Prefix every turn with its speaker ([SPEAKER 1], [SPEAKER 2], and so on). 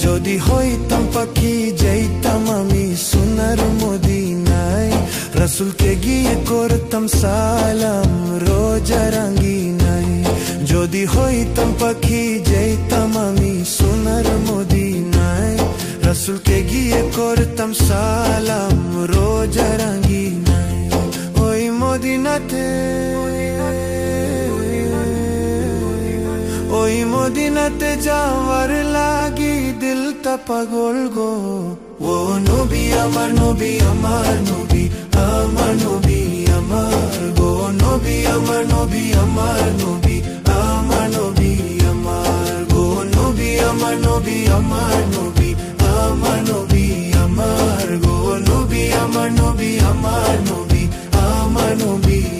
[SPEAKER 1] যদি হইতাম পাখি যাইতাম আমি সোনার মদিনায়, রাসূলকে গিয়ে করতাম সালাম রোজা রাঙ্গিনায়। যদি হইতাম পাখি যাইতাম আমি সোনার মদিনায়, রাসূলকে গিয়ে করতাম সালাম রোজা রাঙ্গিনায়। ওই মদিনাতে, ওই মদিনাতে যাওয়ার লাগি দিলটা পাগল গো। ও নবী আমার নবী আমার নবী, আমার নবী আমার গো। নবী আমার নবী আমার নবী, আমার নবী আমার গো। নবী আমার নবী আমার নবী, আমার নবী আমার গো। নবী আমার নবী আমার নবী, আমার নবী।